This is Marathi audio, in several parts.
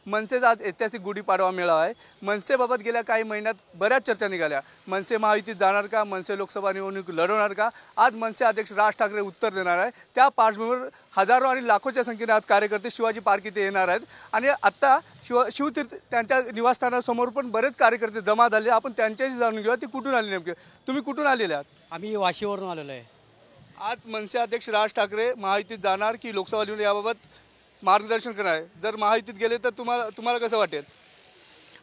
मनसेचा आज ऐतिहासिक गुढीपाडवा मेळावा आहे। मनसेबाबत गेल्या काही महिन्यात बऱ्याच चर्चा निघाल्या। मनसे महायुतीत जाणार का, मनसे लोकसभा निवडणूक लढवणार का, आज मनसे अध्यक्ष राज ठाकरे उत्तर देणार आहे। त्या पार्श्वभूमीवर हजारो आणि लाखोच्या संख्येने आज कार्यकर्ते शिवाजी पार्क इथे येणार आहेत आणि आता शिवतीर्थ त्यांच्या निवासस्थानासमोर पण बरेच कार्यकर्ते जमा झाले। आपण त्यांच्याशी जाणून घेऊया ते कुठून आले, नेमके तुम्ही कुठून आलेले आहात? आम्ही वाशीवरून आलेलो आहे। आज मनसे अध्यक्ष राज ठाकरे महायुतीत जाणार की लोकसभा निवडणूक याबाबत मार्गदर्शन करणार आहे। जर महायुतीत गेले तर तुम्हाला कसं वाटेल?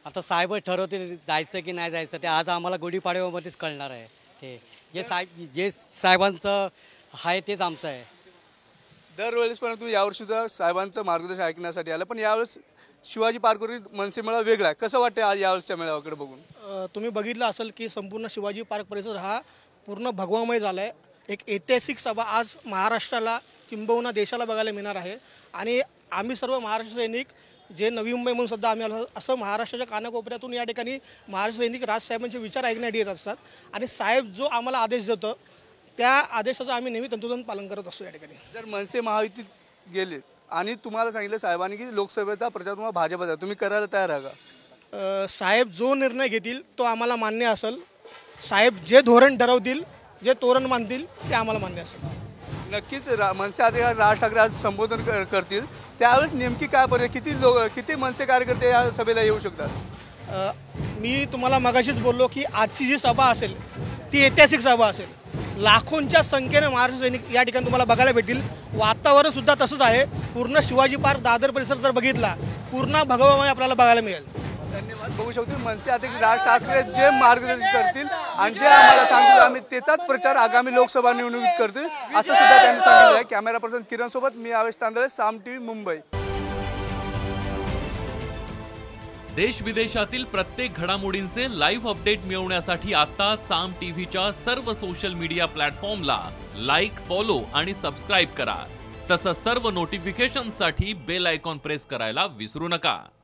आता साहेब ठरवतील जायचं की नाही जायचं, ते आज आम्हाला गुढीपाडव्यामध्येच कळणार आहे। ते जे साहेबांचं आहे तेच आमचं आहे। दरवेळेस पण तुम्ही यावर्षी सुद्धा साहेबांचं मार्गदर्शन ऐकण्यासाठी आलं, पण यावेळेस शिवाजी पार्कवरील मनसे मेळावा वेगळा आहे। कसं वाटतं आज यावेळेसच्या मेळाव्याकडे बघून? तुम्ही बघितलं असेल की संपूर्ण शिवाजी पार्क परिसर हा पूर्ण भगवामय झाला आहे। एक ऐतिहासिक सभा आज महाराष्ट्राला किंबहुना देशाला बघायला मिळणार आहे आणि आम्ही सर्व महाराष्ट्र सैनिक जे नवी मुंबई म्हणून सुद्धा आम्ही आलो, असं महाराष्ट्राच्या कानाकोपऱ्यातून या ठिकाणी महाराष्ट्र सैनिक राजसाहेबांचे विचार ऐकण्यासाठी येत असतात आणि साहेब जो आम्हाला आदेश देतो त्या आदेशाचं आम्ही नेहमी तंतोतंत पालन करत असतो। या ठिकाणी जर मनसे महायुतीत गेले आणि तुम्हाला सांगितलं साहेबांनी की लोकसभेचा प्रचार तुम्हाला भाजपचा, तुम्ही करायला तयार आहे का? साहेब जो निर्णय घेतील तो आम्हाला मान्य असेल। साहेब जे धोरण ठरवतील, जे तोरण मानतील ते आम्हाला मान्य असेल। नक्कीच मनसे अध्यक्ष राज ठाकरे आज संबोधन करतील, त्यावेळेस नेमकी काय परिस्थिती, किती मनसे कार्यकर्ते या सभेला येऊ शकतात? मी तुम्हाला मगाशीच बोललो की आजची जी सभा असेल ती ऐतिहासिक सभा असेल। लाखोंच्या संख्येने महाराष्ट्र सैनिक या ठिकाणी तुम्हाला बघायला भेटतील। वातावरण सुद्धा तसंच आहे। पूर्ण शिवाजी पार्क दादर परिसर जर बघितला पूर्ण भगवामय आपल्याला बघायला मिळेल। धन्यवाद। बघू शकतो मनसे अध्यक्ष राज ठाकरे जे मार्गदर्शन करतील आणि जे आम्हाला सांगतील आम्ही त्याचाच प्रचार आगामी लोकसभा निवडणुकीत करतील असं सुद्धा त्यांनी सांगितलं आहे। कॅमेरा पर्सन किरण सोबत मी आवेश तांदळे, साम टीव्ही, मुंबई। देश विदेशातील प्रत्येक घडामोडींचे लाईव्ह अपडेट मिळवण्यासाठी आता साम टीव्हीच्या सर्व सोशल मीडिया प्लॅटफॉर्मला लाईक, फॉलो आणि सबस्क्राईब करा। तसंच सर्व नोटिफिकेशनसाठी बेल आयकॉन प्रेस करायला विसरू नका।